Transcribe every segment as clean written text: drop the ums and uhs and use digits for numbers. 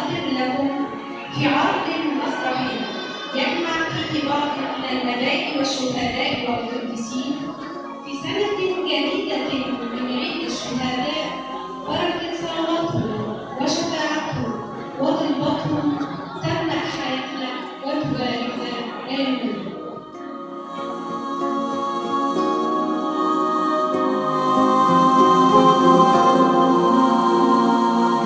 سأقدم لكم في عرض مسرحي يجمع فيه بعض من الملائكة والشهداء والقديسين في سنة جديدة من عيد الشهداء. بركة صلواتهم وشفاعتهم وطلباتهم تملأ حياتنا وتباركنا. آمين.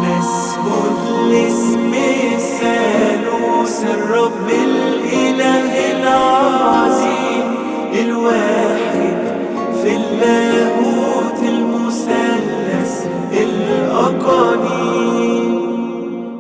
نسجد لاسم الثالوث الرب الإله العظيم الواحد في اللاهوت المثلث الأقانيم.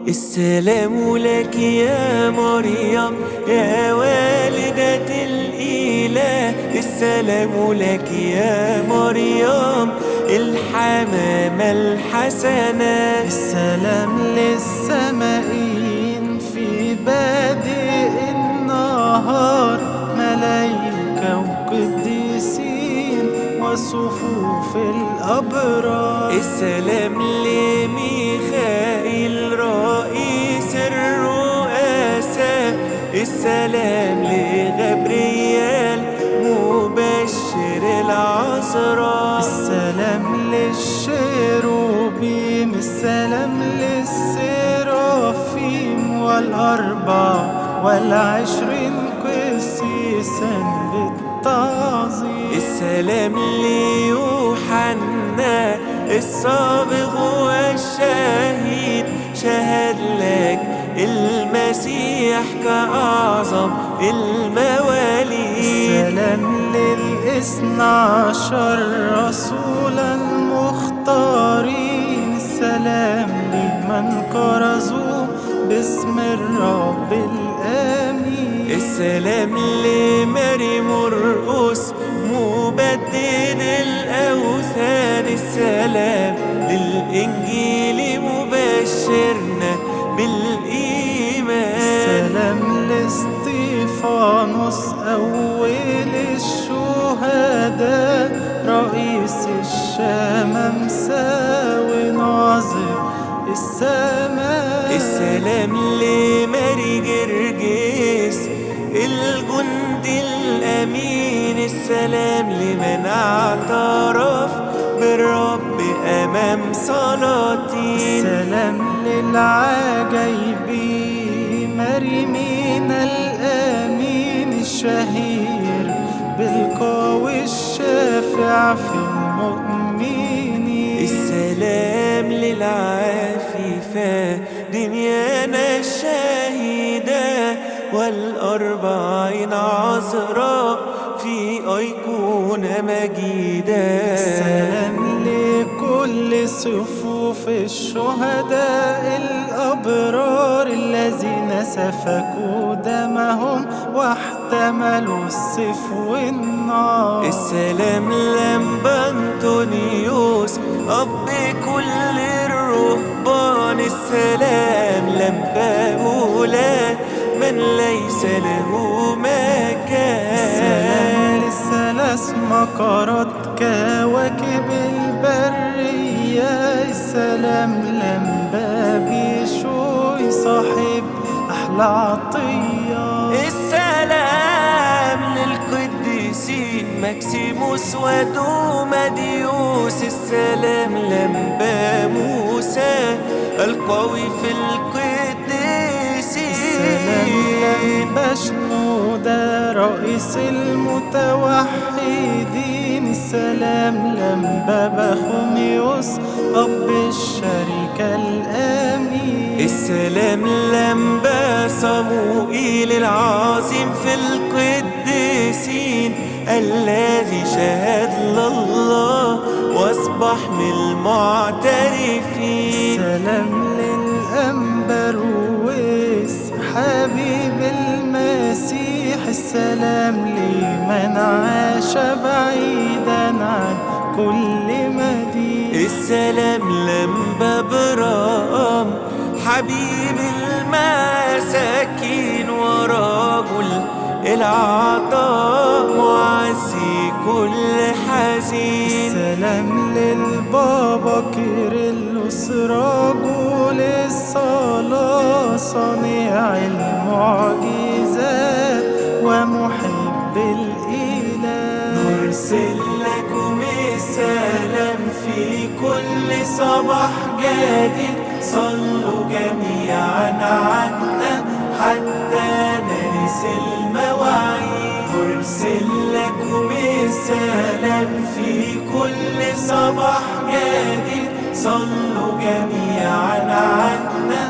السلام لك يا مريم يا والدة الإله، السلام لك يا مريم الحمامة الحسنة. السلام للسمائين في بادئ النهار، ملايكة وقديسين وصفوف الأبرار. السلام لميخائيل رئيس الرؤساء، السلام لغبريال مبشر العذراء. السلام للشيروبيم، السلام للسرافيم وال24 قسيسا بالتعظيم. السلام ليوحنا الصابغ والشهيد، شهد لك المسيح كأعظم المواليد. السلام لل12 رسولا المختارين، السلام لمن كرزوا باسم الرب الآمين. السلام لماري مرقس مبدد الأوثان، السلام للإنجيل مبشرنا بالإيمان. السلام لاستيفانوس أول الشهداء، رئيس الشمامسة وناظر السماء. السلام لماري جرجس الجندي الأمين، السلام لمن اعترف بالرب أمام سلاطين. السلام للعجيبي مريمين الآمين، الشهير بالقوي الشافع في المؤمنين. السلام للعفيفة دنيانا الشهيدة وال40 عذراء في أيقونة مجيدة. السلام لكل صفوف الشهداء الأبرار، الذين سفكوا دمهم واحتملوا السيف والنار. السلام لأنبا أنطونيوس أب كل الرهبان، السلام لأنبا أولاد من ليس له مكان. السلام للثلاث مقرات كواكب البرية، السلام لأنبا بيشوي صاحب أحلى عطية. السلام للقديسين مكسيموس ودوماديوس، السلام لأنبا موسى القوي في القديسين. السلام لأنبا شنودة رئيس المتوحدين، السلام لأنبا بخوميوس أب الشركة الآمين. السلام لأنبا صموئيل العظيم في القديسين، الذي شهد لله واصبح من المعترفين. السلام للأنبرويس حبيب المسيح، السلام لمن عاش بعيدا عن كل مدين. السلام لأنبا برام حبيب المساكين ورجل العطاء معزي كل حزين. السلام للبابا كيرلس رجل الصلاة، صانع المعجزات ومحب الإله. نرسل لكم السلام في كل صباح جديد، صلوا جميعا عنا حتى نرث المواعيد. نرسل لكم السلام في كل صباح جديد، صلوا جميعا عنا